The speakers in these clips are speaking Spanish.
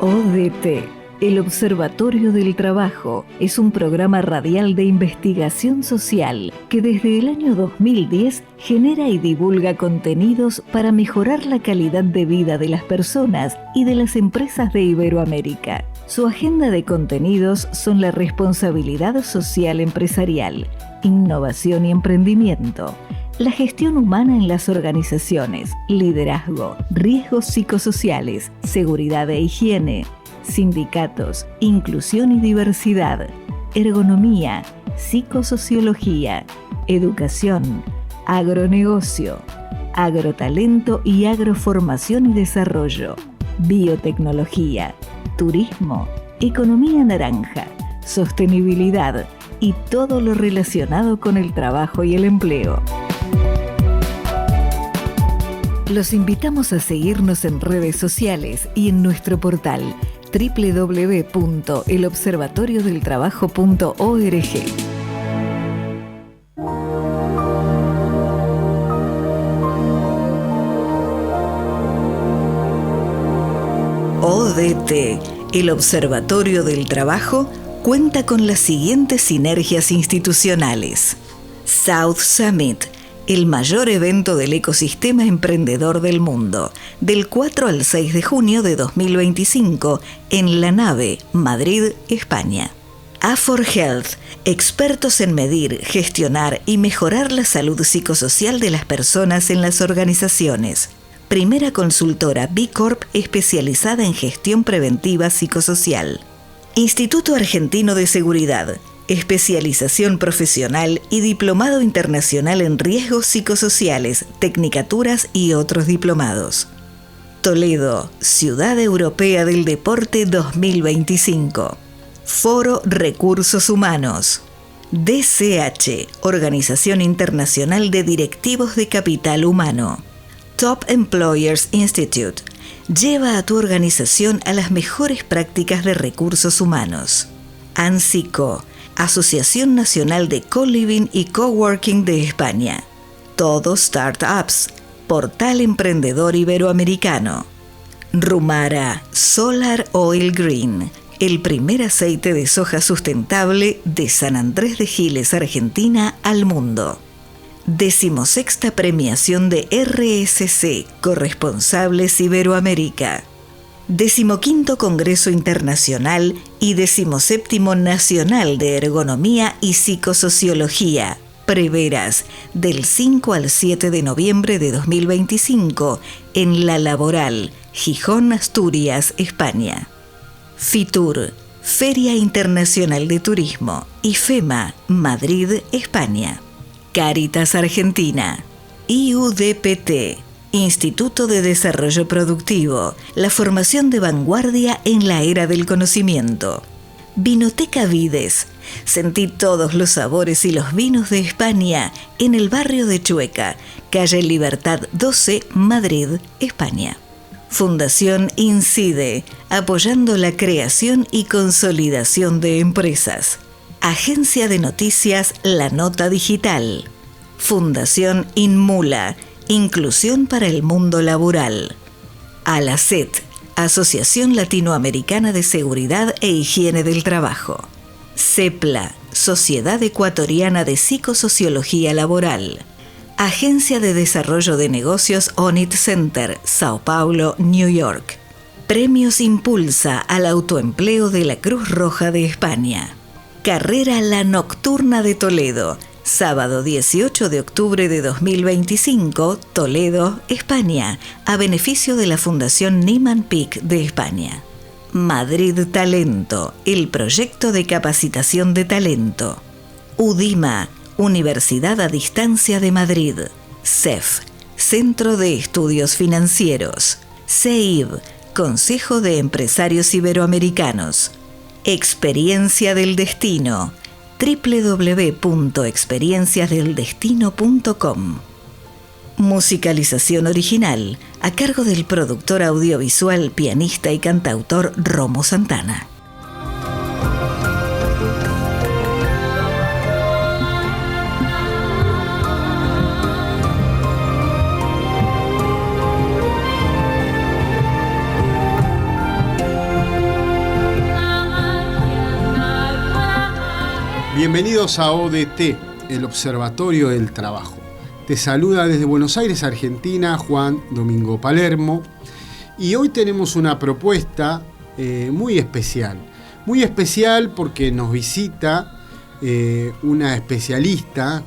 ODT, el Observatorio del Trabajo, es un programa radial de investigación social que desde el año 2010 genera y divulga contenidos para mejorar la calidad de vida de las personas y de las empresas de Iberoamérica. Su agenda de contenidos son la responsabilidad social empresarial, innovación y emprendimiento, la gestión humana en las organizaciones, liderazgo, riesgos psicosociales, seguridad e higiene, sindicatos, inclusión y diversidad, ergonomía, psicosociología, educación, agronegocio, agrotalento y agroformación y desarrollo, biotecnología, turismo, economía naranja, sostenibilidad y todo lo relacionado con el trabajo y el empleo. Los invitamos a seguirnos en redes sociales y en nuestro portal www.elobservatoriodeltrabajo.org. ODT, el Observatorio del Trabajo, cuenta con las siguientes sinergias institucionales. South Summit, el mayor evento del ecosistema emprendedor del mundo, del 4 al 6 de junio de 2025 en La Nave, Madrid, España. A4Health, expertos en medir, gestionar y mejorar la salud psicosocial de las personas en las organizaciones. Primera consultora B Corp especializada en gestión preventiva psicosocial. Instituto Argentino de Seguridad, especialización profesional y diplomado internacional en riesgos psicosociales, tecnicaturas y otros diplomados. Toledo, Ciudad Europea del Deporte 2025. Foro Recursos Humanos. DCH, Organización Internacional de Directivos de Capital Humano. Top Employers Institute. Lleva a tu organización a las mejores prácticas de recursos humanos. ANSICO, Asociación Nacional de Co-Living y Coworking de España. Todo Startups, Portal Emprendedor Iberoamericano. Rumara Solar Oil Green, el primer aceite de soja sustentable de San Andrés de Giles, Argentina, al mundo. 16ª premiación de RSC, Corresponsables Iberoamérica. 15º Congreso Internacional y 17º Nacional de Ergonomía y Psicosociología, Preveras, del 5 al 7 de noviembre de 2025, en La Laboral, Gijón, Asturias, España. FITUR, Feria Internacional de Turismo, IFEMA, Madrid, España. Cáritas Argentina. IUDPT, Instituto de Desarrollo Productivo, la formación de vanguardia en la era del conocimiento. Vinoteca Vides, sentí todos los sabores y los vinos de España en el barrio de Chueca, calle Libertad 12, Madrid, España. Fundación Incide, apoyando la creación y consolidación de empresas. Agencia de Noticias La Nota Digital. Fundación Inmula, Inclusión para el Mundo Laboral. ALACET, Asociación Latinoamericana de Seguridad e Higiene del Trabajo. CEPLA, Sociedad Ecuatoriana de Psicosociología Laboral. Agencia de Desarrollo de Negocios ONIT Center, Sao Paulo, New York. Premios Impulsa al Autoempleo de la Cruz Roja de España. Carrera La Nocturna de Toledo, sábado 18 de octubre de 2025, Toledo, España, a beneficio de la Fundación Nieman Pick de España. Madrid Talento, el proyecto de capacitación de talento. UDIMA, Universidad a Distancia de Madrid. CEF, Centro de Estudios Financieros. CEIB, Consejo de Empresarios Iberoamericanos. Experiencia del Destino, www.experienciasdeldestino.com. Musicalización original, a cargo del productor audiovisual, pianista y cantautor Romo Santana. Bienvenidos a ODT, el Observatorio del Trabajo. Te saluda desde Buenos Aires, Argentina, Juan Domingo Palermo. Y hoy tenemos una propuesta muy especial. Muy especial porque nos visita una especialista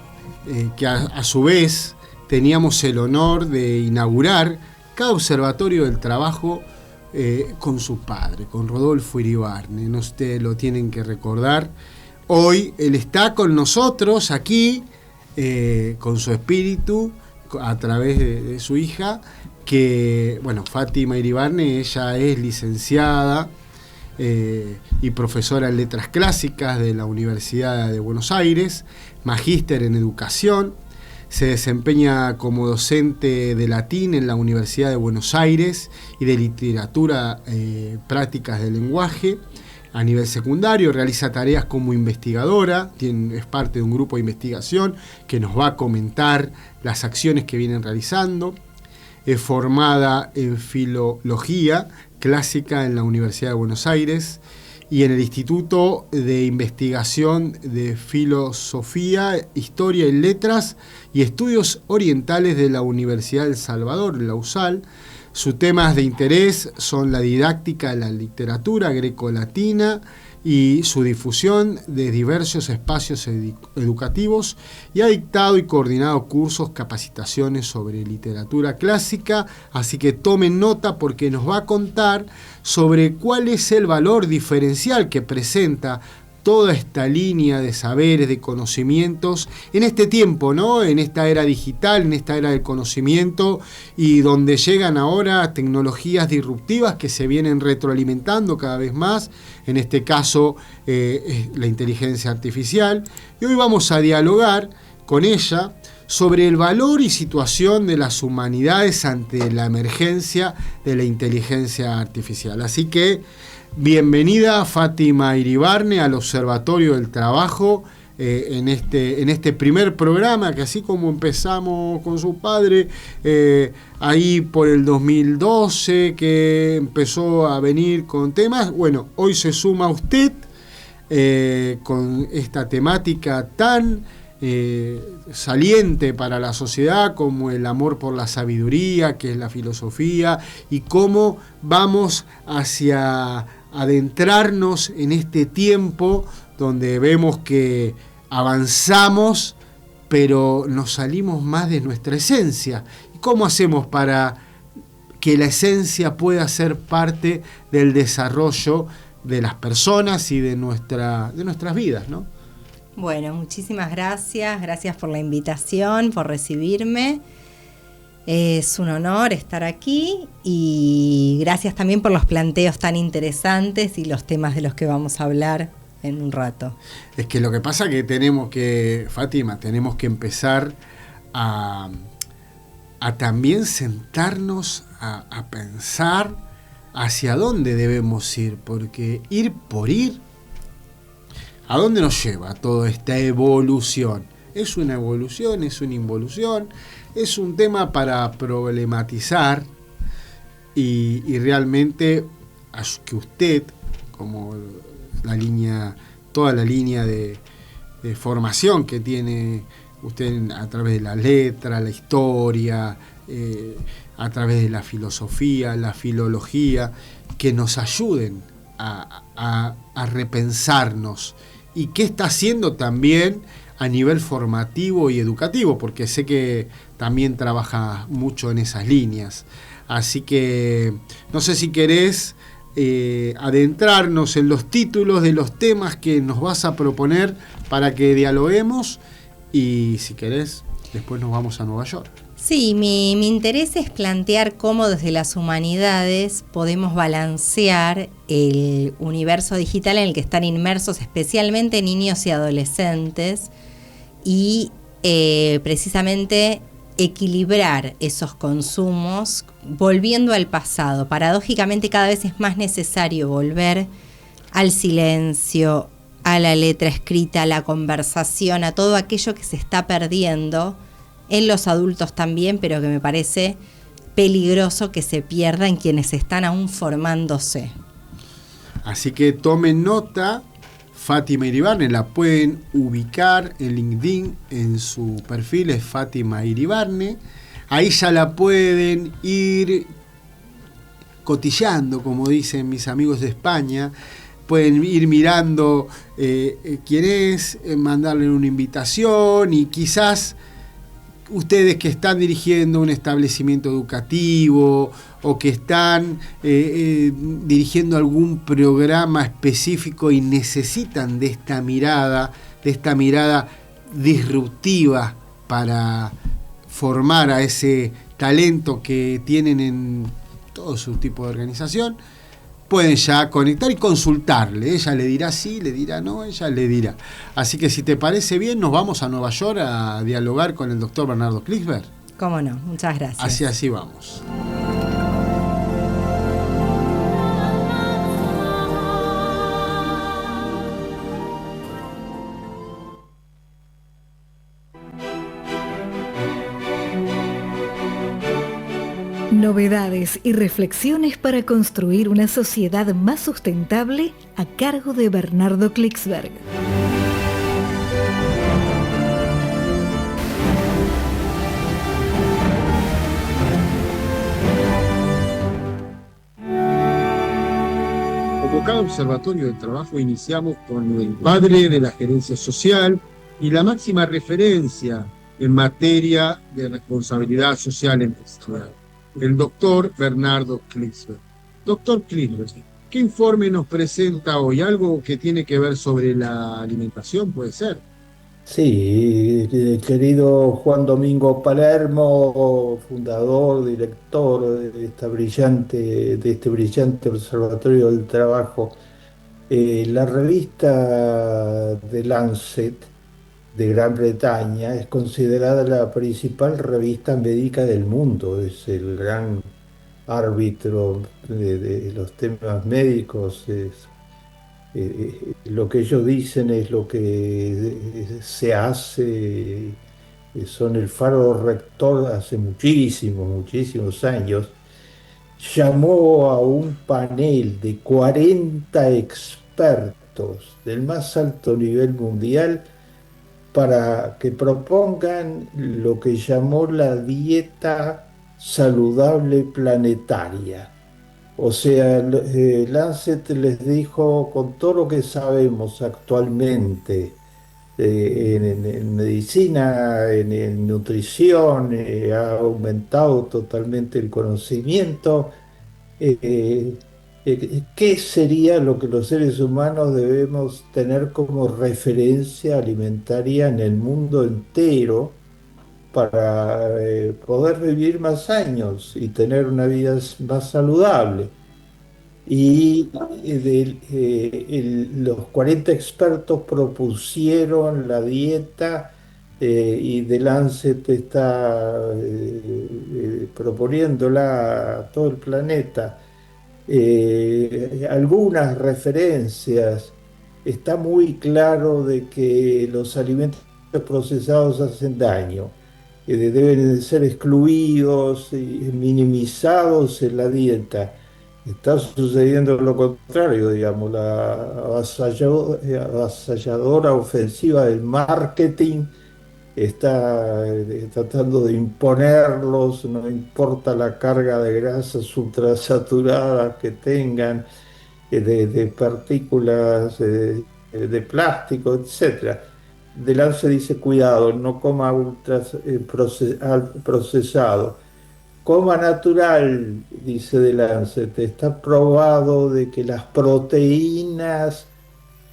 que a su vez teníamos el honor de inaugurar cada Observatorio del Trabajo con su padre, con Rodolfo Iribarne. No, ustedes lo tienen que recordar. Hoy él está con nosotros aquí, con su espíritu, a través de su hija, que, bueno, Fátima Iribarne, ella es licenciada y profesora en Letras Clásicas de la Universidad de Buenos Aires, magíster en Educación, se desempeña como docente de latín en la Universidad de Buenos Aires y de literatura, prácticas del lenguaje. A nivel secundario realiza tareas como investigadora, es parte de un grupo de investigación que nos va a comentar las acciones que vienen realizando. Es formada en Filología Clásica en la Universidad de Buenos Aires y en el Instituto de Investigación de Filosofía, Historia y Letras y Estudios Orientales de la Universidad del Salvador, la USAL. Sus temas de interés son la didáctica de la literatura greco-latina y su difusión de diversos espacios educativos, y ha dictado y coordinado cursos, capacitaciones sobre literatura clásica, así que tomen nota porque nos va a contar sobre cuál es el valor diferencial que presenta toda esta línea de saberes, de conocimientos, en este tiempo, ¿no? En esta era digital, en esta era del conocimiento, y donde llegan ahora tecnologías disruptivas que se vienen retroalimentando cada vez más, en este caso la inteligencia artificial. Y hoy vamos a dialogar con ella sobre el valor y situación de las humanidades ante la emergencia de la inteligencia artificial. Así que bienvenida Fátima Iribarne al Observatorio del Trabajo en este primer programa, que así como empezamos con su padre ahí por el 2012, que empezó a venir con temas, bueno, hoy se suma usted con esta temática tan saliente para la sociedad como el amor por la sabiduría, que es la filosofía, y cómo vamos hacia adentrarnos en este tiempo donde vemos que avanzamos, pero nos salimos más de nuestra esencia. ¿Y cómo hacemos para que la esencia pueda ser parte del desarrollo de las personas y de nuestras vidas, ¿no? Bueno, muchísimas gracias por la invitación, por recibirme. Es un honor estar aquí y gracias también por los planteos tan interesantes y los temas de los que vamos a hablar en un rato. Es que lo que pasa es que Fátima, tenemos que empezar a también sentarnos a pensar hacia dónde debemos ir, porque ir por ir, ¿a dónde nos lleva toda esta evolución? ¿Es una evolución? ¿Es una involución? Es un tema para problematizar y realmente que usted, como toda la línea de formación que tiene usted a través de la letra, la historia, a través de la filosofía, la filología, que nos ayuden a repensarnos. ¿Y qué está haciendo también a nivel formativo y educativo? Porque sé que también trabaja mucho en esas líneas. Así que no sé si querés adentrarnos en los títulos de los temas que nos vas a proponer para que dialoguemos, y si querés, después nos vamos a Nueva York. Sí, mi interés es plantear cómo desde las humanidades podemos balancear el universo digital en el que están inmersos especialmente niños y adolescentes y precisamente equilibrar esos consumos volviendo al pasado. Paradójicamente cada vez es más necesario volver al silencio, a la letra escrita, a la conversación, a todo aquello que se está perdiendo en los adultos también, pero que me parece peligroso que se pierda en quienes están aún formándose. Así que tomen nota Fátima Iribarne, la pueden ubicar en LinkedIn, en su perfil es Fátima Iribarne. Ahí ya la pueden ir cotillando, como dicen mis amigos de España. Pueden ir mirando quién es, mandarle una invitación, y quizás ustedes que están dirigiendo un establecimiento educativo o que están dirigiendo algún programa específico y necesitan de esta mirada disruptiva para formar a ese talento que tienen en todo su tipo de organización, pueden ya conectar y consultarle. Ella le dirá sí, le dirá no, ella le dirá. Así que si te parece bien, nos vamos a Nueva York a dialogar con el doctor Bernardo Klicksberg. Cómo no, muchas gracias. Así vamos. Novedades y reflexiones para construir una sociedad más sustentable a cargo de Bernardo Klicksberg. Como cada observatorio del trabajo, iniciamos con el padre de la gerencia social y la máxima referencia en materia de responsabilidad social empresarial, el doctor Bernardo Klicksberg. Doctor Klicksberg, ¿qué informe nos presenta hoy? ¿Algo que tiene que ver sobre la alimentación, puede ser? Sí, querido Juan Domingo Palermo, fundador, director de este brillante Observatorio del Trabajo. La revista The Lancet de Gran Bretaña es considerada la principal revista médica del mundo, es el gran árbitro de los temas médicos. Lo que ellos dicen es lo que se hace, son el faro rector hace muchísimos años. Llamó a un panel de 40 expertos del más alto nivel mundial para que propongan lo que llamó la dieta saludable planetaria. O sea, Lancet les dijo, con todo lo que sabemos actualmente en medicina, en nutrición, ha aumentado totalmente el conocimiento. ¿Qué sería lo que los seres humanos debemos tener como referencia alimentaria en el mundo entero para poder vivir más años y tener una vida más saludable? Y los 40 expertos propusieron la dieta, y The Lancet está proponiéndola a todo el planeta. Algunas referencias. Está muy claro de que los alimentos procesados hacen daño, deben ser excluidos y minimizados en la dieta. Está sucediendo lo contrario, digamos, la avasalladora ofensiva del marketing está tratando de imponerlos, no importa la carga de grasas ultrasaturadas que tengan, de partículas de plástico, etc. The Lancet dice, cuidado, no coma procesado. Coma natural, dice The Lancet. Está probado de que las proteínas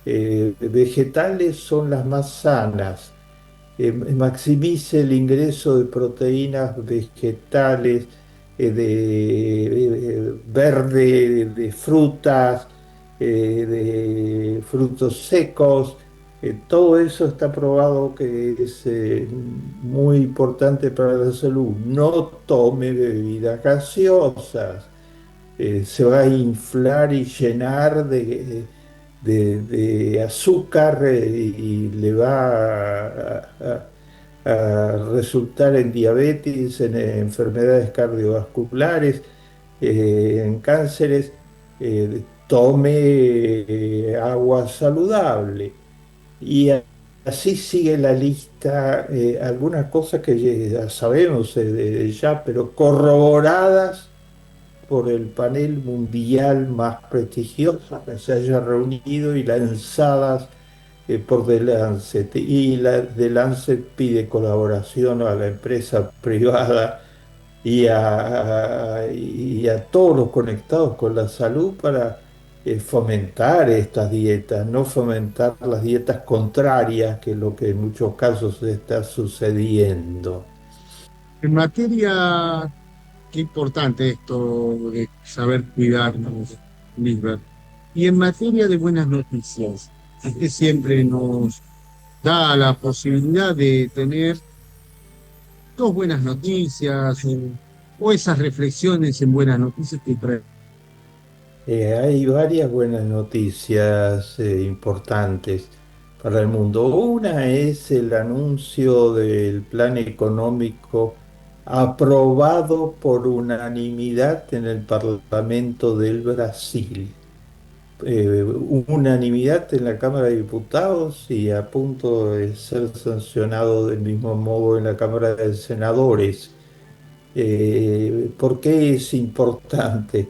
vegetales son las más sanas. Maximice el ingreso de proteínas vegetales, de verde, de frutas, de frutos secos. Todo eso está probado que es muy importante para la salud. No tome bebidas gaseosas, se va a inflar y llenar de azúcar, y le va a resultar en diabetes, en enfermedades cardiovasculares, en cánceres. tome agua saludable. Y así sigue la lista, algunas cosas que ya sabemos ya, pero corroboradas por el panel mundial más prestigioso que se haya reunido y lanzadas por The Lancet. Y The Lancet pide colaboración a la empresa privada y a todos los conectados con la salud para fomentar estas dietas, no fomentar las dietas contrarias, que es lo que en muchos casos está sucediendo. En materia, qué importante esto de saber cuidarnos, Lisbeth. Y en materia de buenas noticias, usted siempre nos da la posibilidad de tener dos buenas noticias o esas reflexiones en buenas noticias que trae. Hay varias buenas noticias importantes para el mundo. Una es el anuncio del plan económico aprobado por unanimidad en el Parlamento del Brasil. Unanimidad en la Cámara de Diputados y a punto de ser sancionado del mismo modo en la Cámara de Senadores. ¿Por qué es importante?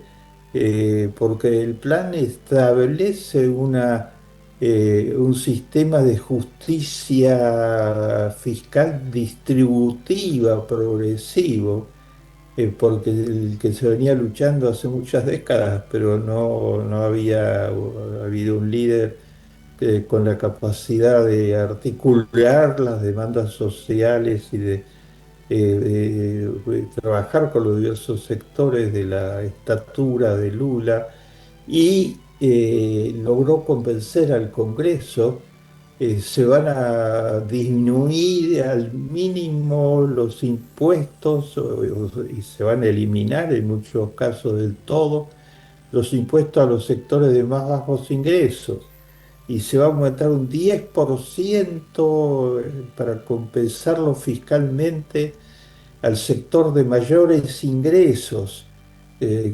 Porque el plan establece un sistema de justicia fiscal distributiva progresivo, porque el que se venía luchando hace muchas décadas, pero no había habido un líder con la capacidad de articular las demandas sociales y de trabajar con los diversos sectores de la estatura de Lula y logró convencer al Congreso. Se van a disminuir al mínimo los impuestos y se van a eliminar en muchos casos del todo los impuestos a los sectores de más bajos ingresos y se va a aumentar un 10% para compensarlo fiscalmente al sector de mayores ingresos.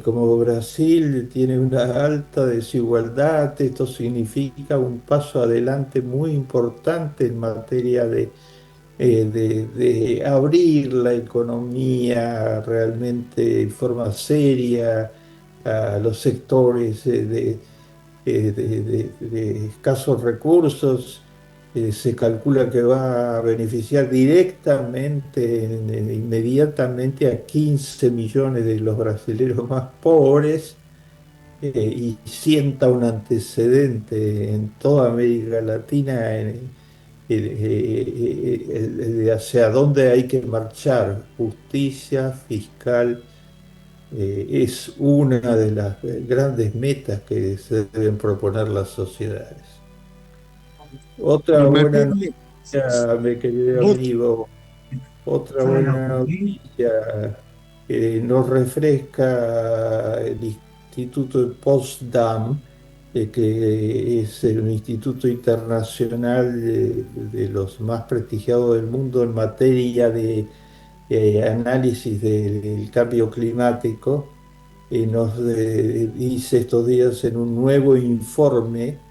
Como Brasil tiene una alta desigualdad, esto significa un paso adelante muy importante en materia de abrir la economía realmente en forma seria a los sectores de escasos recursos. Se calcula que va a beneficiar directamente, inmediatamente a 15 millones de los brasileños más pobres, y sienta un antecedente en toda América Latina de hacia dónde hay que marchar. Justicia fiscal es una de las grandes metas que se deben proponer las sociedades. Otra En buena materia, noticia, mi querido amigo, otra buena noticia que nos refresca el Instituto de Potsdam, que es un instituto internacional de los más prestigiados del mundo en materia de análisis del cambio climático. Nos dice estos días en un nuevo informe.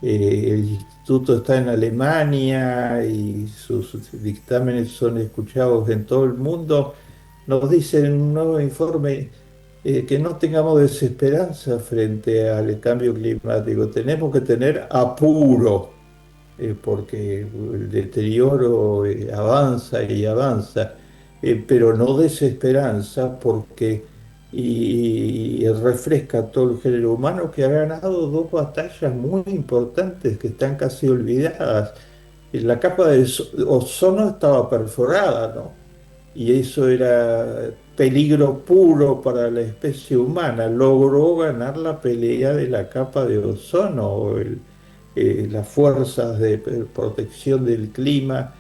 El instituto está en Alemania y sus dictámenes son escuchados en todo el mundo. Nos dice en un nuevo informe que no tengamos desesperanza frente al cambio climático. Tenemos que tener apuro, porque el deterioro avanza y avanza, pero no desesperanza porque y refresca a todo el género humano que ha ganado dos batallas muy importantes que están casi olvidadas. La capa de ozono estaba perforada, ¿no? Y eso era peligro puro para la especie humana. Logró ganar la pelea de la capa de ozono, las fuerzas de protección del clima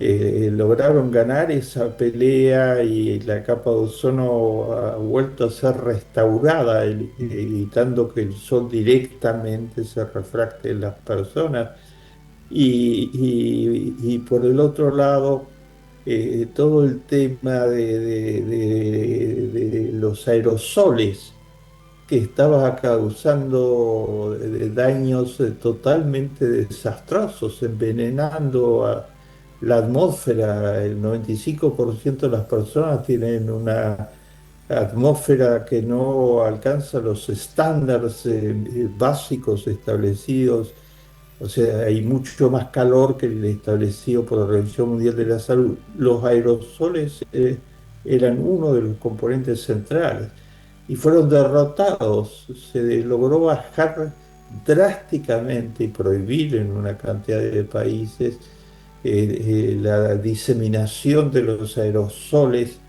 lograron ganar esa pelea y la capa de ozono ha vuelto a ser restaurada, evitando que el sol directamente se refracte en las personas. Y por el otro lado, todo el tema de los aerosoles que estaba causando daños totalmente desastrosos, envenenando a la atmósfera. El 95% de las personas tienen una atmósfera que no alcanza los estándares básicos establecidos. O sea, hay mucho más calor que el establecido por la Organización Mundial de la Salud. Los aerosoles eran uno de los componentes centrales y fueron derrotados. Se logró bajar drásticamente y prohibir en una cantidad de países la diseminación de los aerosoles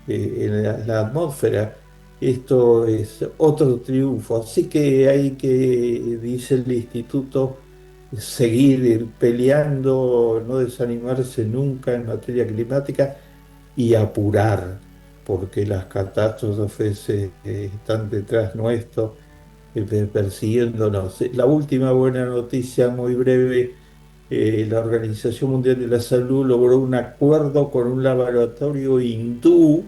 en la atmósfera. Esto es otro triunfo. Así que hay que, dice el instituto, seguir peleando, no desanimarse nunca en materia climática y apurar, porque las catástrofes están detrás nuestro, persiguiéndonos. La última buena noticia, muy breve: la Organización Mundial de la Salud logró un acuerdo con un laboratorio hindú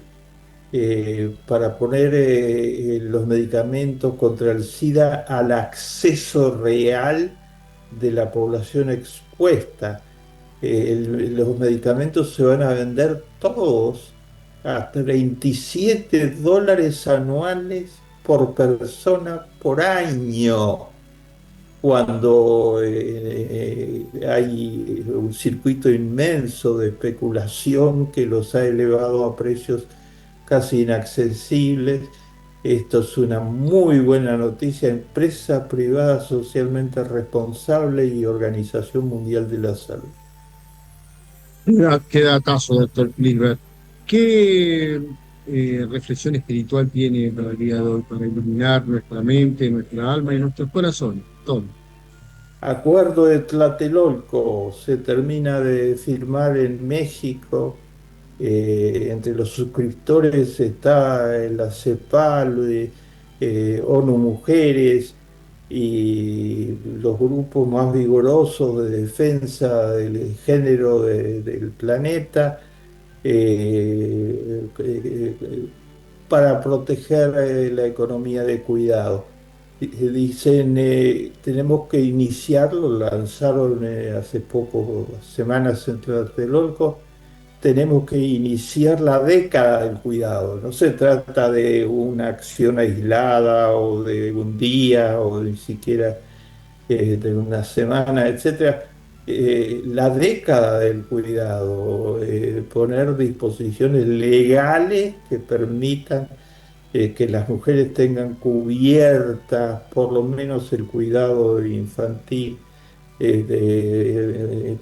para poner los medicamentos contra el SIDA al acceso real de la población expuesta. Los medicamentos se van a vender todos a $37 anuales por persona por año, cuando hay un circuito inmenso de especulación que los ha elevado a precios casi inaccesibles. Esto es una muy buena noticia. Empresa privada socialmente responsable y Organización Mundial de la Salud. Qué datazo, doctor Klinsberg. ¿Qué reflexión espiritual tiene para el día de hoy, para iluminar nuestra mente, nuestra alma y nuestros corazones? Todo. Acuerdo de Tlatelolco se termina de firmar en México. Entre los suscriptores está la CEPAL, ONU Mujeres y los grupos más vigorosos de defensa del género del planeta, para proteger la economía de cuidado. Dicen, tenemos que iniciarlo, lanzaron hace pocas semanas en Tlatelolco. Tenemos que iniciar la década del cuidado. No se trata de una acción aislada o de un día o ni siquiera de una semana, etcétera. La década del cuidado, poner disposiciones legales que permitan que las mujeres tengan cubierta por lo menos el cuidado infantil,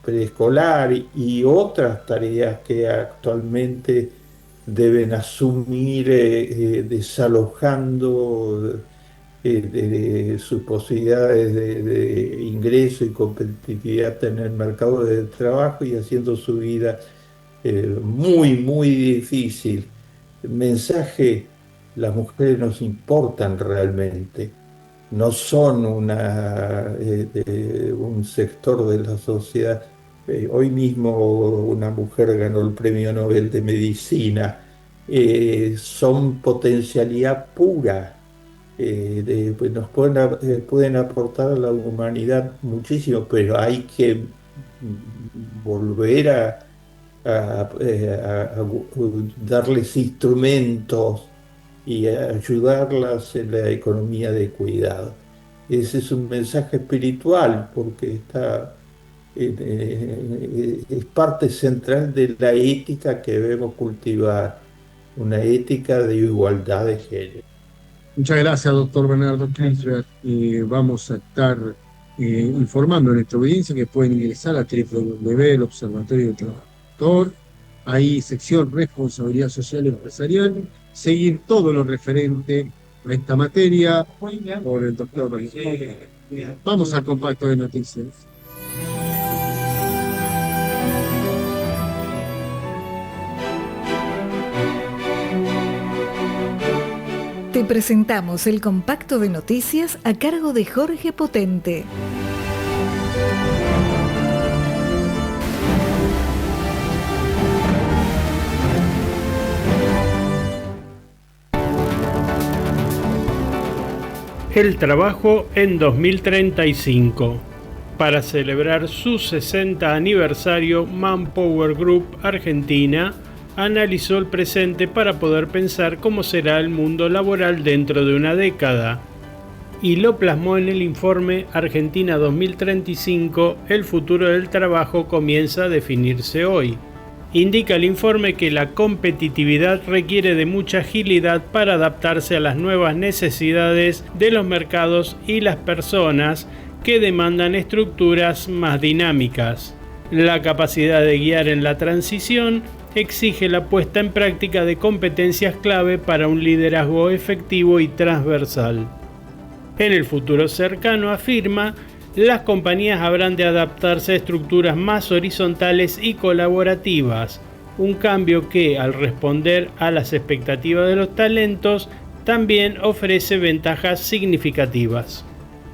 preescolar y otras tareas que actualmente deben asumir, desalojando de sus posibilidades de ingreso y competitividad en el mercado de trabajo y haciendo su vida muy, muy difícil. El mensaje: las mujeres nos importan realmente. No son un sector de la sociedad. Hoy mismo una mujer ganó el Premio Nobel de Medicina. Son potencialidad pura. Pues pueden aportar a la humanidad muchísimo, pero hay que volver a darles instrumentos y ayudarlas en la economía de cuidado. Ese es un mensaje espiritual, porque es parte central de la ética que debemos cultivar, una ética de igualdad de género. Muchas gracias, doctor Bernardo Klinsberg. Vamos a estar informando a nuestra audiencia que pueden ingresar a www.elobservatorio del Trabajo. Ahí, sección Responsabilidad Social y Empresarial, seguir todo lo referente a esta materia por el doctor Bernardo. Vamos al compacto de noticias. Te presentamos el compacto de noticias a cargo de Jorge Potente. El trabajo en 2035. Para celebrar su 60 aniversario, Manpower Group Argentina analizó el presente para poder pensar cómo será el mundo laboral dentro de una década, y lo plasmó en el informe Argentina 2035, el futuro del trabajo comienza a definirse hoy. Indica el informe que la competitividad requiere de mucha agilidad para adaptarse a las nuevas necesidades de los mercados y las personas que demandan estructuras más dinámicas. La capacidad de guiar en la transición exige la puesta en práctica de competencias clave para un liderazgo efectivo y transversal. En el futuro cercano, afirma, las compañías habrán de adaptarse a estructuras más horizontales y colaborativas, un cambio que, al responder a las expectativas de los talentos, también ofrece ventajas significativas.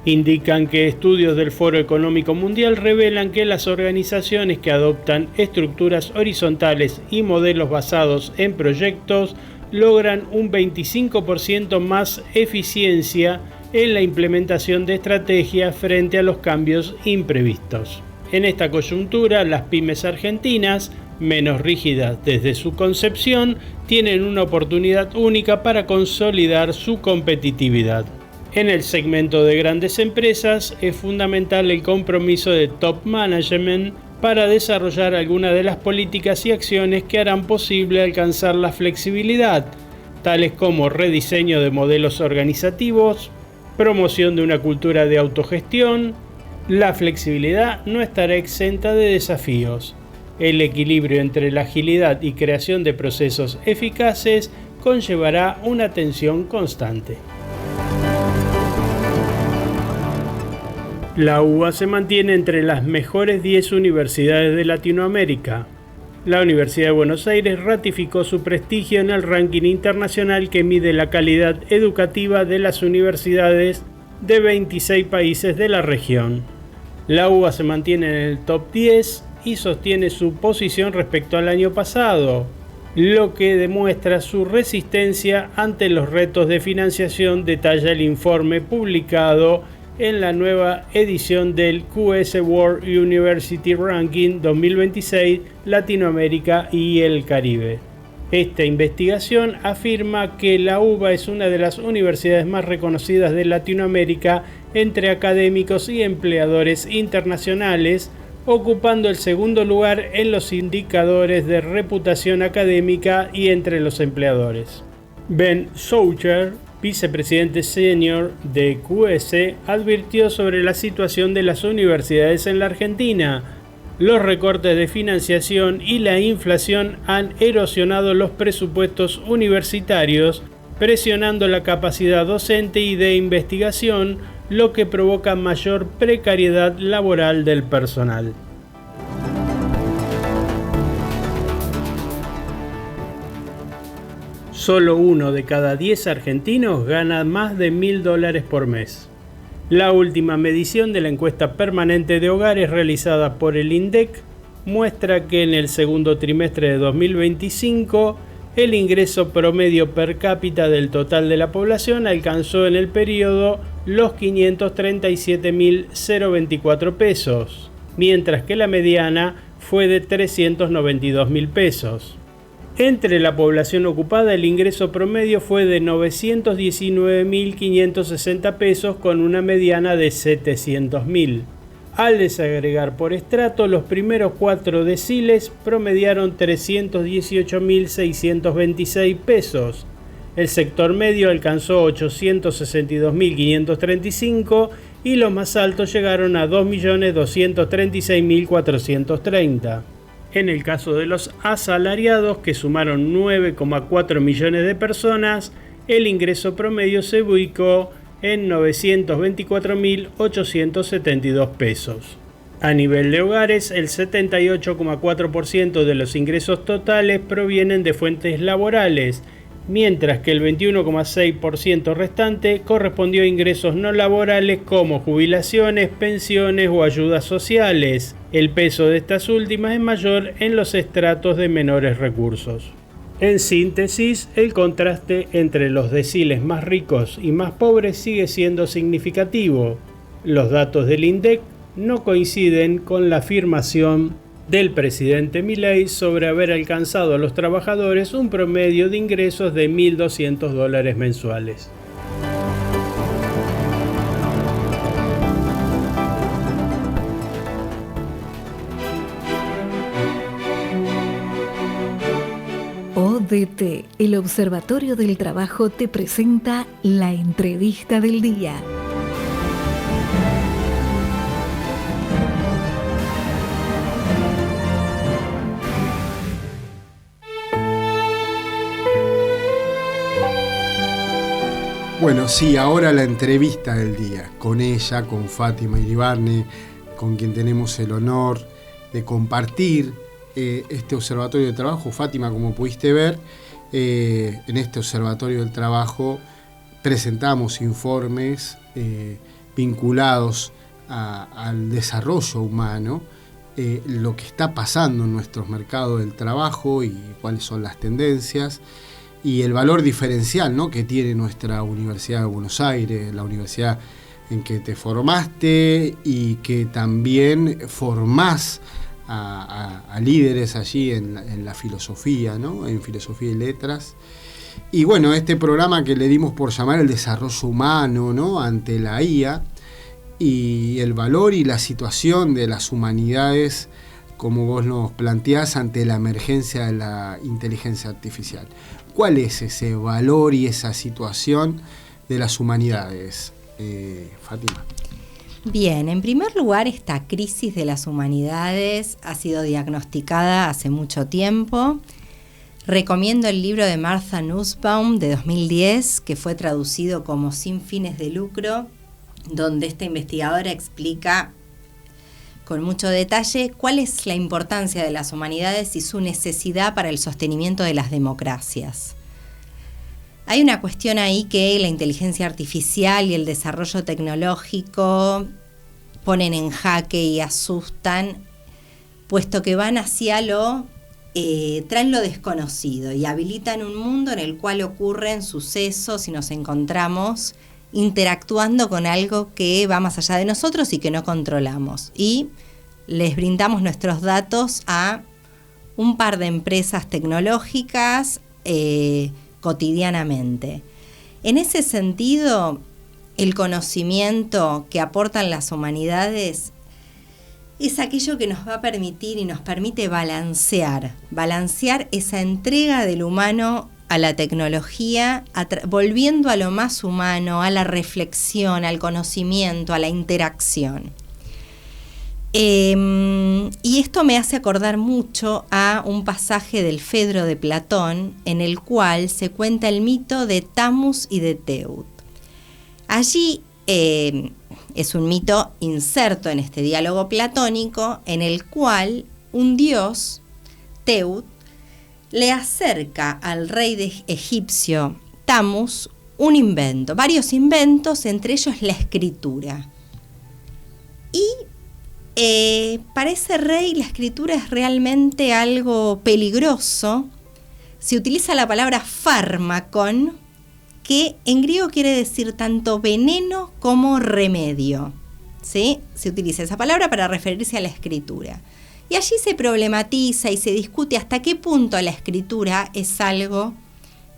Indican que estudios del Foro Económico Mundial revelan que las organizaciones que adoptan estructuras horizontales y modelos basados en proyectos logran un 25% más eficiencia en la implementación de estrategias frente a los cambios imprevistos. En esta coyuntura, las pymes argentinas, menos rígidas desde su concepción, tienen una oportunidad única para consolidar su competitividad. En el segmento de grandes empresas es fundamental el compromiso de top management para desarrollar algunas de las políticas y acciones que harán posible alcanzar la flexibilidad, tales como rediseño de modelos organizativos, promoción de una cultura de autogestión. La flexibilidad no estará exenta de desafíos. El equilibrio entre la agilidad y creación de procesos eficaces conllevará una atención constante. La UBA se mantiene entre las mejores 10 universidades de Latinoamérica. La Universidad de Buenos Aires ratificó su prestigio en el ranking internacional que mide la calidad educativa de las universidades de 26 países de la región. La UBA se mantiene en el top 10 y sostiene su posición respecto al año pasado, lo que demuestra su resistencia ante los retos de financiación, detalla el informe publicado en la nueva edición del QS World University Ranking 2026 Latinoamérica y el Caribe. Esta investigación afirma que la UBA es una de las universidades más reconocidas de Latinoamérica entre académicos y empleadores internacionales, ocupando el segundo lugar en los indicadores de reputación académica y entre los empleadores. Ben Soucher, vicepresidente senior de QS, advirtió sobre la situación de las universidades en la Argentina. Los recortes de financiación y la inflación han erosionado los presupuestos universitarios, presionando la capacidad docente y de investigación, lo que provoca mayor precariedad laboral del personal. Solo 1 de cada 10 argentinos gana más de $1.000 por mes. La última medición de la encuesta permanente de hogares realizada por el INDEC muestra que en el segundo trimestre de 2025 el ingreso promedio per cápita del total de la población alcanzó en el periodo los 537.024 pesos, mientras que la mediana fue de 392.000 pesos. Entre la población ocupada, el ingreso promedio fue de 919.560 pesos con una mediana de 700.000. Al desagregar por estrato, los primeros 4 deciles promediaron 318.626 pesos. El sector medio alcanzó 862.535 y los más altos llegaron a 2.236.430. En el caso de los asalariados, que sumaron 9,4 millones de personas, el ingreso promedio se ubicó en 924.872 pesos. A nivel de hogares, el 78,4% de los ingresos totales provienen de fuentes laborales, mientras que el 21,6% restante correspondió a ingresos no laborales como jubilaciones, pensiones o ayudas sociales. El peso de estas últimas es mayor en los estratos de menores recursos. En síntesis, el contraste entre los deciles más ricos y más pobres sigue siendo significativo. Los datos del INDEC no coinciden con la afirmación del presidente Milei sobre haber alcanzado a los trabajadores un promedio de ingresos de $1.200 mensuales. ODT, el Observatorio del Trabajo, te presenta la entrevista del día. Bueno, sí, ahora la entrevista del día, con ella, con Fátima Iribarne, con quien tenemos el honor de compartir este Observatorio del Trabajo. Fátima, como pudiste ver, en este Observatorio del Trabajo presentamos informes vinculados al desarrollo humano, lo que está pasando en nuestros mercados del trabajo y cuáles son las tendencias, y el valor diferencial, ¿no?, que tiene nuestra Universidad de Buenos Aires, la universidad en que te formaste y que también formás a líderes allí en la filosofía, ¿no?, en filosofía y letras. Y bueno, este programa que le dimos por llamar el desarrollo humano, ¿no?, ante la IA, y el valor y la situación de las humanidades, como vos nos planteás, ante la emergencia de la inteligencia artificial. ¿Cuál es ese valor y esa situación de las humanidades, Fátima? Bien, en primer lugar, esta crisis de las humanidades ha sido diagnosticada hace mucho tiempo. Recomiendo el libro de Martha Nussbaum de 2010, que fue traducido como Sin fines de lucro, donde esta investigadora explica con mucho detalle cuál es la importancia de las humanidades y su necesidad para el sostenimiento de las democracias. Hay una cuestión ahí que la inteligencia artificial y el desarrollo tecnológico ponen en jaque y asustan, puesto que van hacia traen lo desconocido y habilitan un mundo en el cual ocurren sucesos y nos encontramos interactuando con algo que va más allá de nosotros y que no controlamos. Y les brindamos nuestros datos a un par de empresas tecnológicas cotidianamente. En ese sentido, el conocimiento que aportan las humanidades es aquello que nos va a permitir y nos permite balancear esa entrega del humano a la tecnología, volviendo a lo más humano, a la reflexión, al conocimiento, a la interacción. Y esto me hace acordar mucho a un pasaje del Fedro de Platón, en el cual se cuenta el mito de Tamus y de Teut. Allí es un mito inserto en este diálogo platónico, en el cual un dios, Teut, le acerca al rey egipcio Tamus un invento, varios inventos, entre ellos la escritura. Y para ese rey la escritura es realmente algo peligroso. Se utiliza la palabra fármakon, que en griego quiere decir tanto veneno como remedio, ¿sí? Se utiliza esa palabra para referirse a la escritura. Y allí se problematiza y se discute hasta qué punto la escritura es algo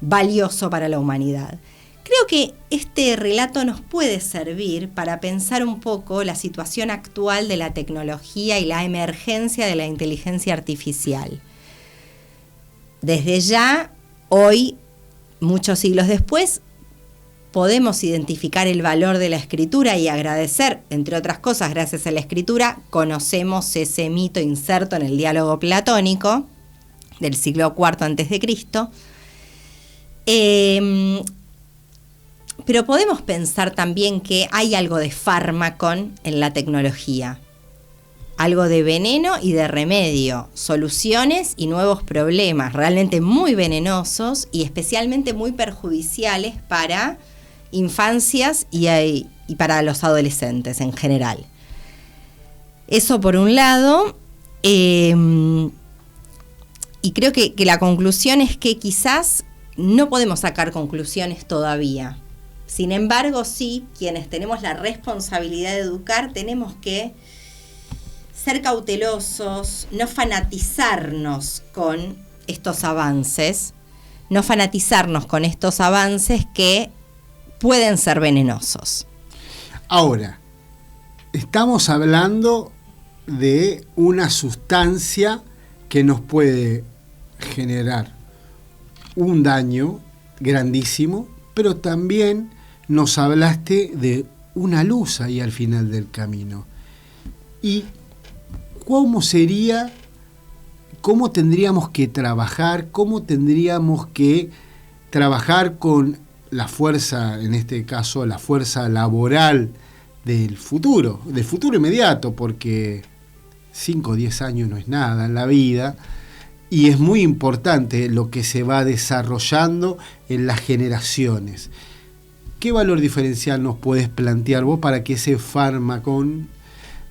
valioso para la humanidad. Creo que este relato nos puede servir para pensar un poco la situación actual de la tecnología y la emergencia de la inteligencia artificial. Desde ya, hoy, muchos siglos después, podemos identificar el valor de la escritura y agradecer, entre otras cosas, gracias a la escritura, conocemos ese mito inserto en el diálogo platónico del siglo IV a.C. Pero podemos pensar también que hay algo de fármakon en la tecnología, algo de veneno y de remedio, soluciones y nuevos problemas realmente muy venenosos y especialmente muy perjudiciales para infancias y para los adolescentes en general. Eso por un lado. creo que la conclusión es que quizás no podemos sacar conclusiones todavía. Sin embargo, sí, quienes tenemos la responsabilidad de educar, tenemos que ser cautelosos, no fanatizarnos con estos avances, que pueden ser venenosos. Ahora, estamos hablando de una sustancia que nos puede generar un daño grandísimo, pero también nos hablaste de una luz ahí al final del camino. ¿Y cómo tendríamos que trabajar? ¿Cómo tendríamos que trabajar con la fuerza, en este caso, la fuerza laboral del futuro inmediato? Porque 5 o 10 años no es nada en la vida, y es muy importante lo que se va desarrollando en las generaciones. ¿Qué valor diferencial nos puedes plantear vos para que ese fármaco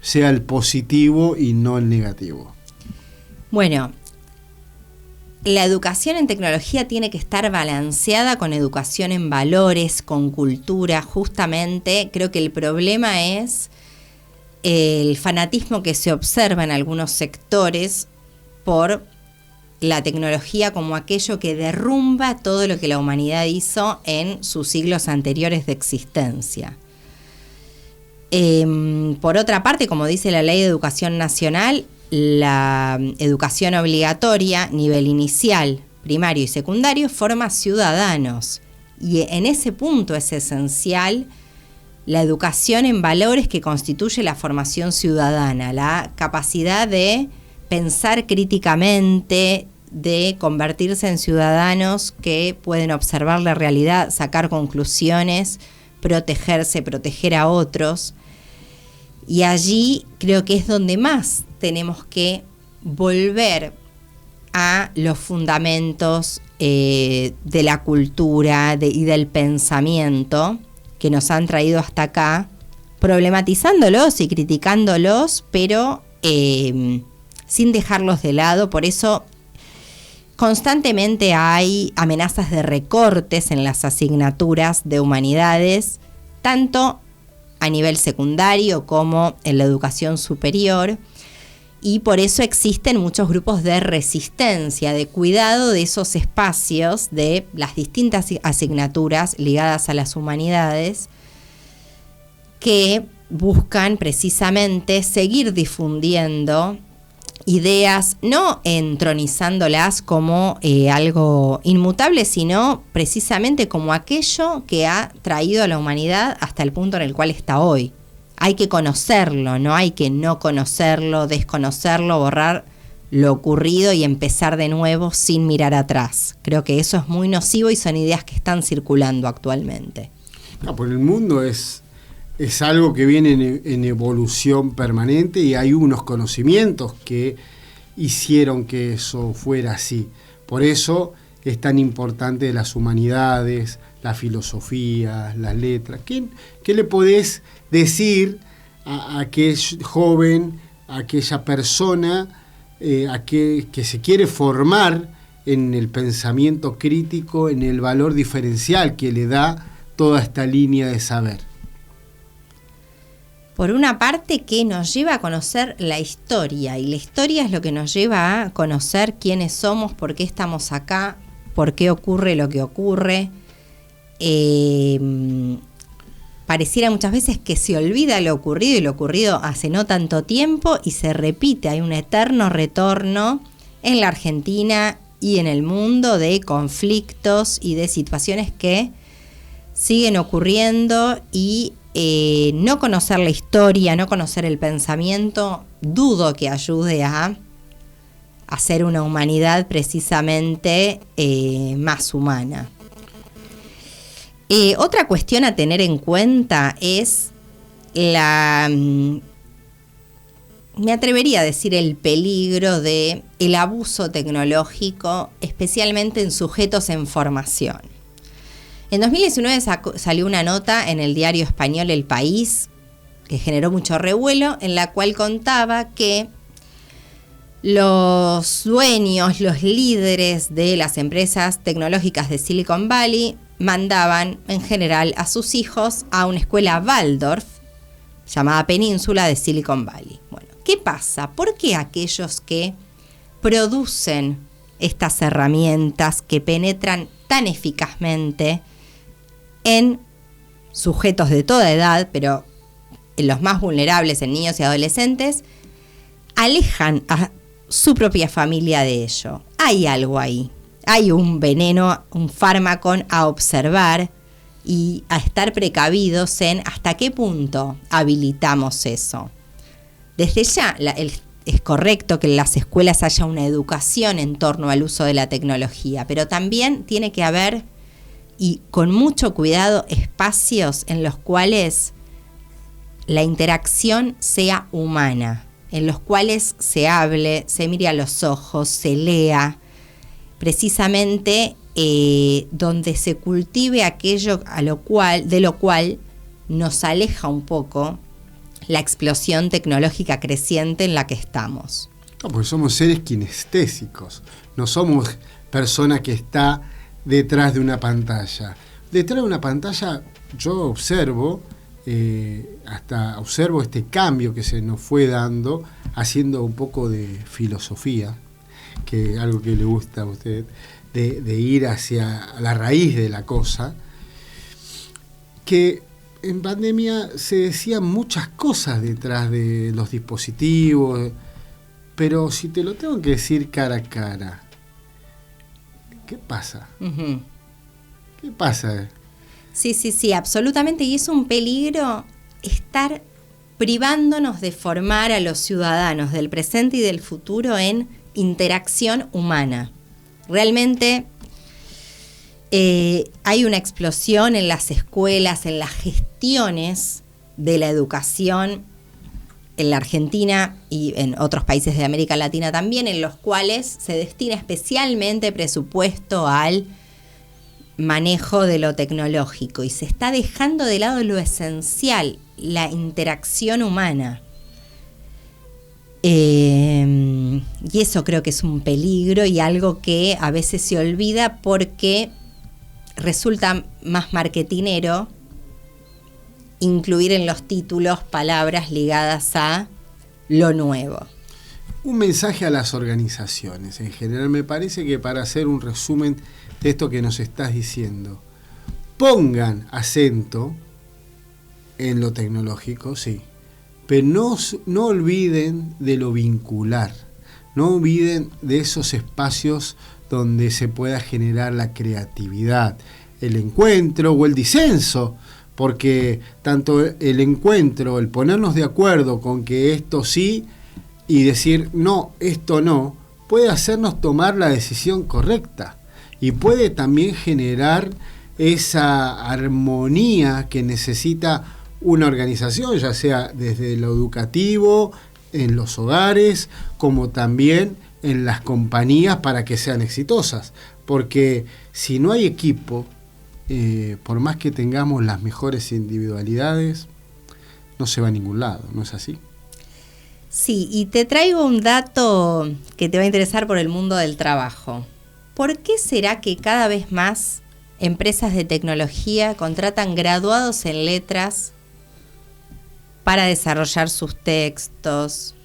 sea el positivo y no el negativo? Bueno, la educación en tecnología tiene que estar balanceada con educación en valores, con cultura. Justamente creo que el problema es el fanatismo que se observa en algunos sectores por la tecnología como aquello que derrumba todo lo que la humanidad hizo en sus siglos anteriores de existencia. Por otra parte, como dice la Ley de Educación Nacional, la educación obligatoria, nivel inicial, primario y secundario, forma ciudadanos. Y en ese punto es esencial la educación en valores que constituye la formación ciudadana, la capacidad de pensar críticamente, de convertirse en ciudadanos que pueden observar la realidad, sacar conclusiones, protegerse, proteger a otros. Y allí creo que es donde más tenemos que volver a los fundamentos de la cultura y del pensamiento que nos han traído hasta acá, problematizándolos y criticándolos, pero sin dejarlos de lado. Por eso constantemente hay amenazas de recortes en las asignaturas de humanidades, tanto a nivel secundario como en la educación superior, y por eso existen muchos grupos de resistencia, de cuidado de esos espacios de las distintas asignaturas ligadas a las humanidades, que buscan precisamente seguir difundiendo ideas, no entronizándolas como algo inmutable, sino precisamente como aquello que ha traído a la humanidad hasta el punto en el cual está hoy. Hay que conocerlo, no hay que no conocerlo, desconocerlo, borrar lo ocurrido y empezar de nuevo sin mirar atrás. Creo que eso es muy nocivo y son ideas que están circulando actualmente. Por el mundo es algo que viene en evolución permanente, y hay unos conocimientos que hicieron que eso fuera así. Por eso es tan importante las humanidades, la filosofía, las letras. ¿Qué le podés decir a aquel joven, a aquella persona que se quiere formar en el pensamiento crítico, en el valor diferencial que le da toda esta línea de saber? Por una parte, que nos lleva a conocer la historia, y la historia es lo que nos lleva a conocer quiénes somos, por qué estamos acá, por qué ocurre lo que ocurre. Pareciera muchas veces que se olvida lo ocurrido, y lo ocurrido hace no tanto tiempo, y se repite. Hay un eterno retorno en la Argentina y en el mundo de conflictos y de situaciones que siguen ocurriendo, y no conocer la historia, no conocer el pensamiento, dudo que ayude a hacer una humanidad precisamente más humana. Otra cuestión a tener en cuenta es me atrevería a decir, el peligro de el abuso tecnológico, especialmente en sujetos en formación. En 2019 salió una nota en el diario español El País, que generó mucho revuelo, en la cual contaba que Los dueños, los líderes de las empresas tecnológicas de Silicon Valley mandaban en general a sus hijos a una escuela Waldorf llamada Península de Silicon Valley. Bueno, ¿qué pasa? ¿Por qué aquellos que producen estas herramientas que penetran tan eficazmente en sujetos de toda edad, pero en los más vulnerables, en niños y adolescentes, alejan a su propia familia de ello? Hay algo ahí, hay un veneno, un fármaco a observar y a estar precavidos en hasta qué punto habilitamos eso. Desde ya es correcto que en las escuelas haya una educación en torno al uso de la tecnología, pero también tiene que haber, y con mucho cuidado, espacios en los cuales la interacción sea humana, en los cuales se hable, se mire a los ojos, se lea, precisamente donde se cultive aquello de lo cual nos aleja un poco la explosión tecnológica creciente en la que estamos. No, porque somos seres kinestésicos, no somos persona que está detrás de una pantalla. Detrás de una pantalla yo observo este cambio que se nos fue dando, haciendo un poco de filosofía, que algo que le gusta a usted, de ir hacia la raíz de la cosa, que en pandemia se decían muchas cosas detrás de los dispositivos, pero si te lo tengo que decir cara a cara, ¿qué pasa? Uh-huh. ¿Qué pasa? Sí, absolutamente. Y es un peligro estar privándonos de formar a los ciudadanos del presente y del futuro en interacción humana. Realmente hay una explosión en las escuelas, en las gestiones de la educación en la Argentina y en otros países de América Latina también, en los cuales se destina especialmente presupuesto al manejo de lo tecnológico y se está dejando de lado lo esencial, la interacción humana. Y eso creo que es un peligro y algo que a veces se olvida porque resulta más marketinero incluir en los títulos palabras ligadas a lo nuevo. Un mensaje a las organizaciones en general. Me parece que para hacer un resumen de esto que nos estás diciendo, pongan acento en lo tecnológico, sí, pero no olviden de lo vincular, no olviden de esos espacios donde se pueda generar la creatividad, el encuentro o el disenso, porque tanto el encuentro, el ponernos de acuerdo con que esto sí y decir no, esto no, puede hacernos tomar la decisión correcta y puede también generar esa armonía que necesita una organización, ya sea desde lo educativo, en los hogares, como también en las compañías para que sean exitosas. Porque si no hay equipo, por más que tengamos las mejores individualidades, no se va a ningún lado, ¿no es así? Sí, y te traigo un dato que te va a interesar por el mundo del trabajo. ¿Por qué será que cada vez más empresas de tecnología contratan graduados en letras para desarrollar sus textos?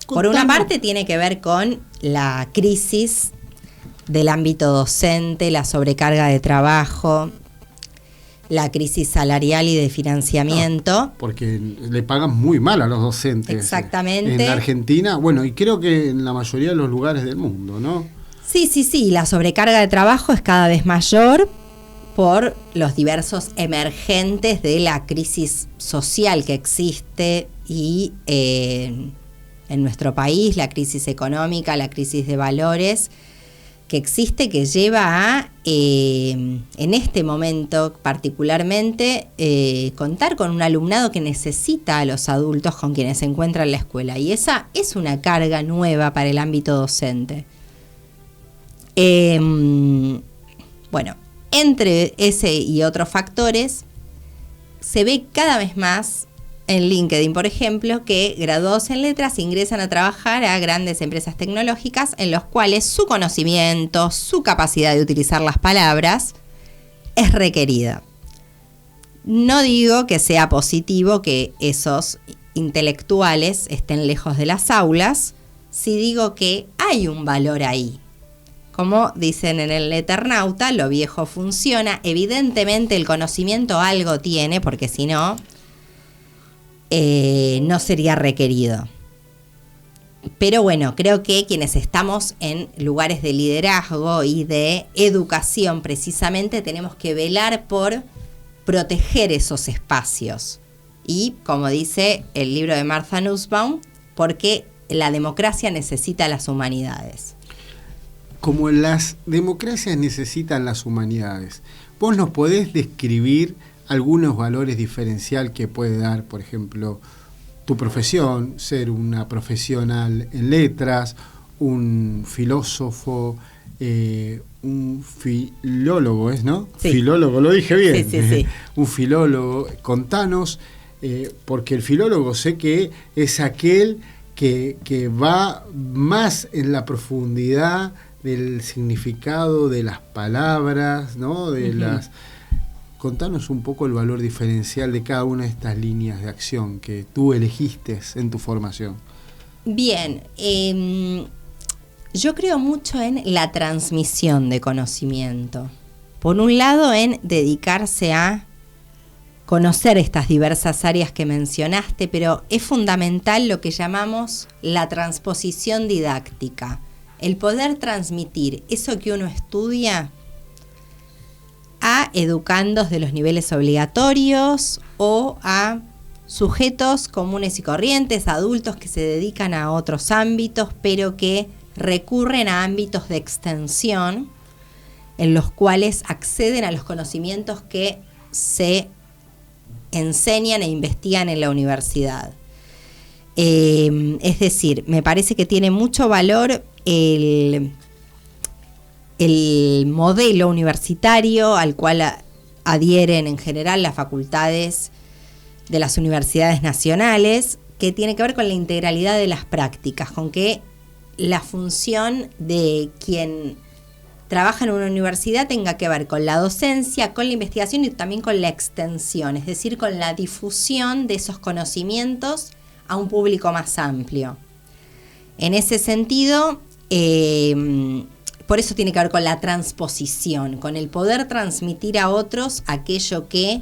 Por una parte tiene que ver con la crisis del ámbito docente, la sobrecarga de trabajo, la crisis salarial y de financiamiento. Porque le pagan muy mal a los docentes. Exactamente. En la Argentina, bueno, y creo que en la mayoría de los lugares del mundo, ¿no? Sí, la sobrecarga de trabajo es cada vez mayor por los diversos emergentes de la crisis social que existe y en nuestro país, la crisis económica, la crisis de valores que existe, que lleva a, en este momento particularmente, contar con un alumnado que necesita a los adultos con quienes se encuentra en la escuela. Y esa es una carga nueva para el ámbito docente. Bueno, entre ese y otros factores, se ve cada vez más en LinkedIn, por ejemplo, que graduados en letras ingresan a trabajar a grandes empresas tecnológicas en los cuales su conocimiento, su capacidad de utilizar las palabras es requerida. No digo que sea positivo que esos intelectuales estén lejos de las aulas, sí digo que hay un valor ahí. Como dicen en el Eternauta, lo viejo funciona. Evidentemente el conocimiento algo tiene, porque si no, no sería requerido. Pero bueno, creo que quienes estamos en lugares de liderazgo y de educación precisamente tenemos que velar por proteger esos espacios. Y como dice el libro de Martha Nussbaum, porque la democracia necesita las humanidades. Como las democracias necesitan las humanidades, ¿vos nos podés describir algunos valores diferencial que puede dar, por ejemplo, tu profesión, ser una profesional en letras, un filósofo, un filólogo, ¿no? Sí. Filólogo, lo dije bien. Sí. Un filólogo. Contanos, porque el filólogo sé que es aquel que va más en la profundidad del significado de las palabras, ¿no? Contanos un poco el valor diferencial de cada una de estas líneas de acción que tú elegiste en tu formación. Bien, yo creo mucho en la transmisión de conocimiento. Por un lado, en dedicarse a conocer estas diversas áreas que mencionaste, pero es fundamental lo que llamamos la transposición didáctica. El poder transmitir eso que uno estudia a educandos de los niveles obligatorios o a sujetos comunes y corrientes, adultos que se dedican a otros ámbitos, pero que recurren a ámbitos de extensión en los cuales acceden a los conocimientos que se enseñan e investigan en la universidad. Es decir, me parece que tiene mucho valor el modelo universitario al cual adhieren en general las facultades de las universidades nacionales, que tiene que ver con la integralidad de las prácticas, con que la función de quien trabaja en una universidad tenga que ver con la docencia, con la investigación y también con la extensión, es decir, con la difusión de esos conocimientos a un público más amplio. En ese sentido, por eso tiene que ver con la transposición, con el poder transmitir a otros aquello que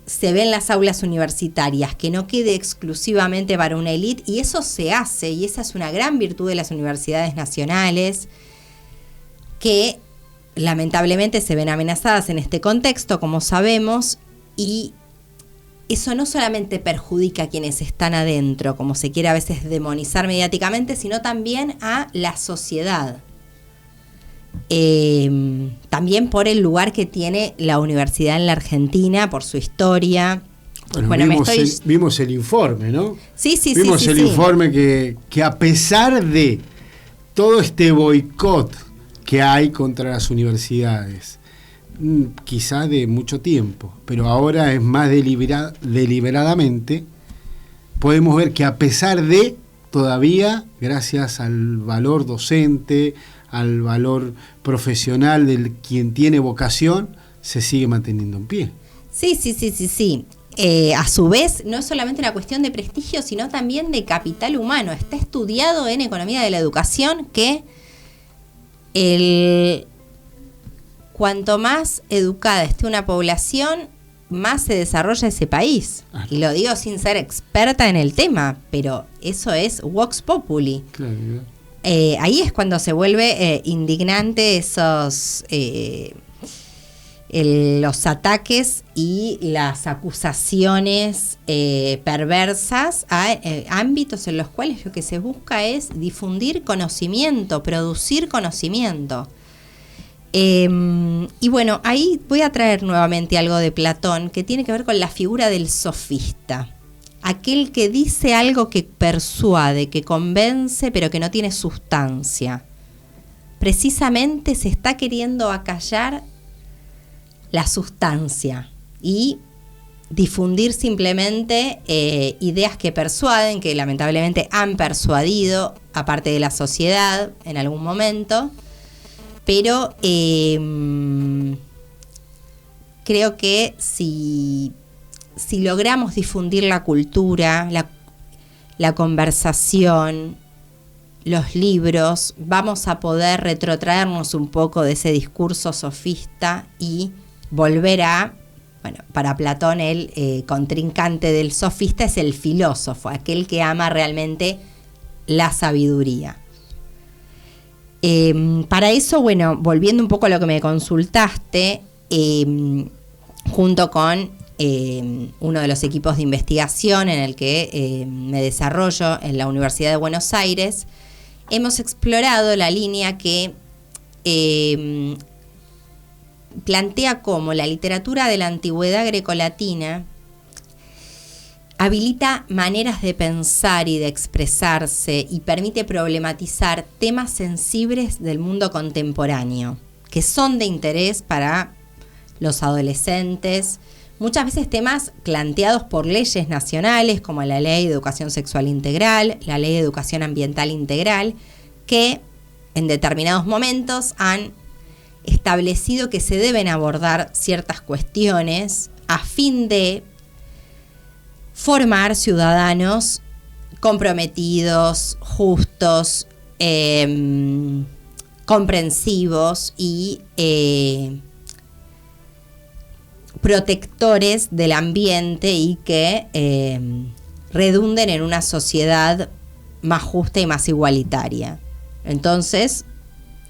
se ve en las aulas universitarias, que no quede exclusivamente para una élite, y eso se hace, y esa es una gran virtud de las universidades nacionales, que lamentablemente se ven amenazadas en este contexto, como sabemos, y eso no solamente perjudica a quienes están adentro, como se quiere a veces demonizar mediáticamente, sino también a la sociedad. También por el lugar que tiene la universidad en la Argentina, por su historia. Bueno, vimos el informe, ¿no? Sí. Vimos el informe que a pesar de todo este boicot que hay contra las universidades, quizá de mucho tiempo, pero ahora es más deliberadamente, podemos ver que a pesar de, todavía, gracias al valor docente, al valor profesional del quien tiene vocación, se sigue manteniendo en pie. Sí. A su vez, no es solamente una cuestión de prestigio, sino también de capital humano. Está estudiado en Economía de la Educación que cuanto más educada esté una población, más se desarrolla ese país. Claro. Y lo digo sin ser experta en el tema, pero eso es Vox Populi. Claro. Ahí es cuando se vuelve indignante esos los ataques y las acusaciones perversas a ámbitos en los cuales lo que se busca es difundir conocimiento, producir conocimiento. Y bueno, ahí voy a traer nuevamente algo de Platón que tiene que ver con la figura del sofista. Aquel que dice algo que persuade, que convence, pero que no tiene sustancia. Precisamente se está queriendo acallar la sustancia. Y difundir simplemente ideas que persuaden, que lamentablemente han persuadido a parte de la sociedad en algún momento, pero creo que si logramos difundir la cultura, la conversación, los libros, vamos a poder retrotraernos un poco de ese discurso sofista y volver a, bueno, para Platón el contrincante del sofista es el filósofo, aquel que ama realmente la sabiduría. Para eso, bueno, volviendo un poco a lo que me consultaste, junto con uno de los equipos de investigación en el que me desarrollo en la Universidad de Buenos Aires, hemos explorado la línea que plantea cómo la literatura de la antigüedad grecolatina habilita maneras de pensar y de expresarse y permite problematizar temas sensibles del mundo contemporáneo, que son de interés para los adolescentes, muchas veces temas planteados por leyes nacionales como la Ley de Educación Sexual Integral, la Ley de Educación Ambiental Integral, que en determinados momentos han establecido que se deben abordar ciertas cuestiones a fin de formar ciudadanos comprometidos, justos, comprensivos y protectores del ambiente y que redunden en una sociedad más justa y más igualitaria. Entonces,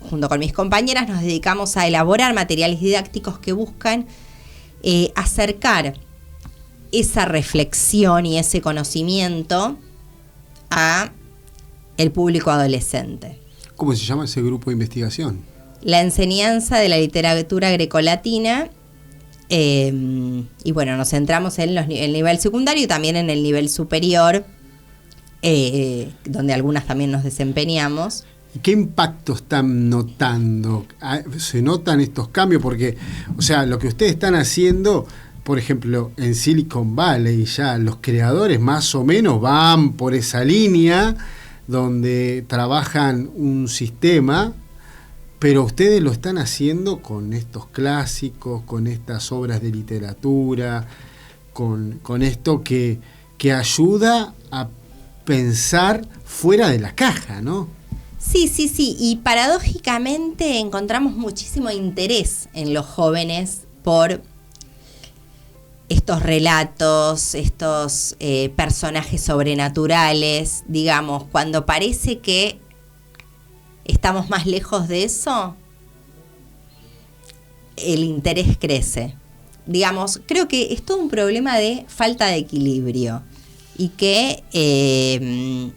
junto con mis compañeras, nos dedicamos a elaborar materiales didácticos que buscan acercar esa reflexión y ese conocimiento a el público adolescente. ¿Cómo se llama ese grupo de investigación? La enseñanza de la literatura grecolatina, y bueno, nos centramos en el nivel secundario y también en el nivel superior, donde algunas también nos desempeñamos. ¿Y qué impacto están notando? ¿Se notan estos cambios? Porque, o sea, lo que ustedes están haciendo, por ejemplo, en Silicon Valley, ya los creadores más o menos van por esa línea donde trabajan un sistema, pero ustedes lo están haciendo con estos clásicos, con estas obras de literatura, con esto que ayuda a pensar fuera de la caja, ¿no? Sí, y paradójicamente encontramos muchísimo interés en los jóvenes por estos relatos, estos personajes sobrenaturales, digamos, cuando parece que estamos más lejos de eso, el interés crece. Digamos, creo que es todo un problema de falta de equilibrio y que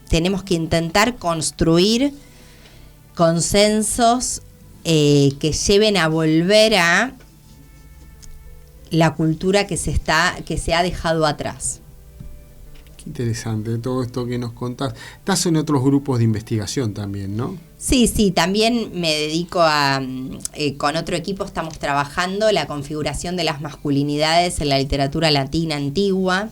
tenemos que intentar construir consensos que lleven a volver a la cultura que se ha dejado atrás. Qué interesante todo esto que nos contás. Estás en otros grupos de investigación también, ¿no? Sí, también me dedico con otro equipo estamos trabajando la configuración de las masculinidades en la literatura latina antigua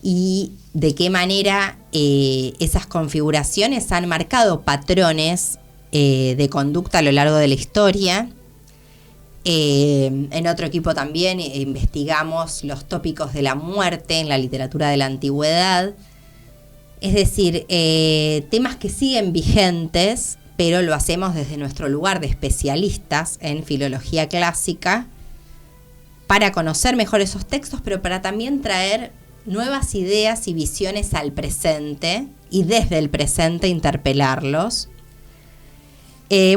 y de qué manera esas configuraciones han marcado patrones de conducta a lo largo de la historia. En otro equipo también investigamos los tópicos de la muerte en la literatura de la antigüedad. Es decir, temas que siguen vigentes, pero lo hacemos desde nuestro lugar de especialistas en filología clásica para conocer mejor esos textos, pero para también traer nuevas ideas y visiones al presente y desde el presente interpelarlos.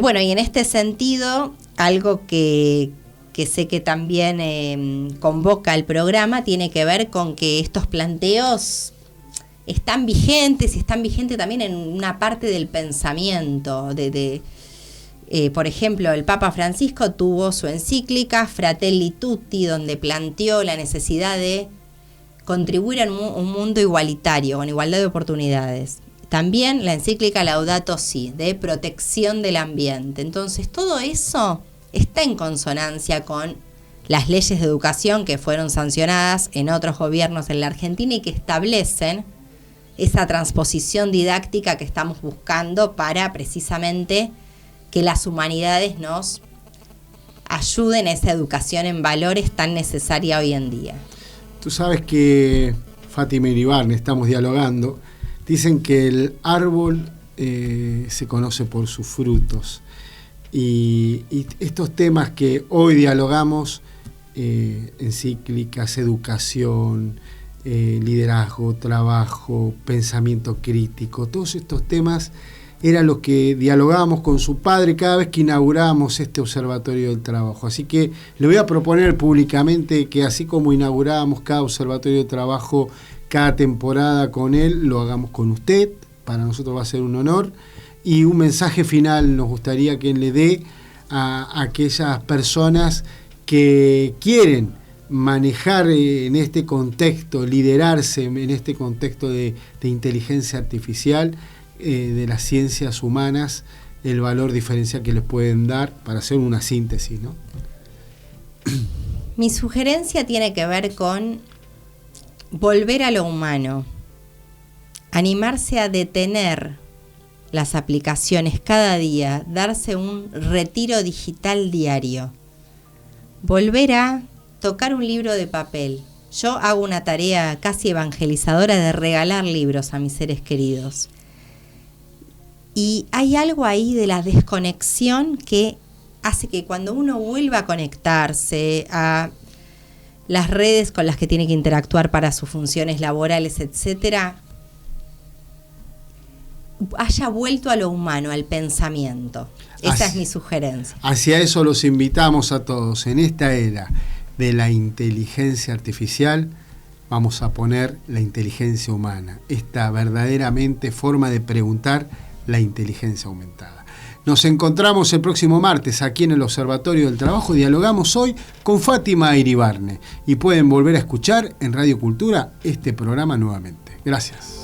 Bueno, y en este sentido, algo que sé que también convoca el programa tiene que ver con que estos planteos están vigentes y están vigentes también en una parte del pensamiento. Por ejemplo, el Papa Francisco tuvo su encíclica Fratelli Tutti, donde planteó la necesidad de contribuir a un mundo igualitario, con igualdad de oportunidades. También la encíclica Laudato Si, de protección del ambiente. Entonces, todo eso está en consonancia con las leyes de educación que fueron sancionadas en otros gobiernos en la Argentina y que establecen esa transposición didáctica que estamos buscando para precisamente que las humanidades nos ayuden a esa educación en valores tan necesaria hoy en día. Tú sabes que Fátima Iribarne, estamos dialogando, dicen que el árbol se conoce por sus frutos. Y estos temas que hoy dialogamos, encíclicas, educación, liderazgo, trabajo, pensamiento crítico, todos estos temas eran los que dialogábamos con su padre cada vez que inaugurábamos este Observatorio del Trabajo. Así que le voy a proponer públicamente que así como inaugurábamos cada Observatorio del Trabajo, cada temporada con él, lo hagamos con usted. Para nosotros va a ser un honor. Y un mensaje final nos gustaría que le dé a aquellas personas que quieren manejar en este contexto, liderarse en este contexto de inteligencia artificial, de las ciencias humanas, el valor diferencial que les pueden dar para hacer una síntesis, ¿no? Mi sugerencia tiene que ver con volver a lo humano, animarse a detener las aplicaciones cada día, darse un retiro digital diario, volver a tocar un libro de papel. Yo hago una tarea casi evangelizadora de regalar libros a mis seres queridos. Y hay algo ahí de la desconexión que hace que cuando uno vuelva a conectarse a las redes con las que tiene que interactuar para sus funciones laborales, etcétera, haya vuelto a lo humano, al pensamiento. Esa es mi sugerencia. Hacia eso los invitamos a todos. En esta era de la inteligencia artificial, vamos a poner la inteligencia humana, esta verdaderamente forma de preguntar, la inteligencia aumentada. Nos encontramos el próximo martes aquí en el Observatorio del Trabajo. Dialogamos hoy con Fátima Iribarne y pueden volver a escuchar en Radio Cultura este programa nuevamente. Gracias.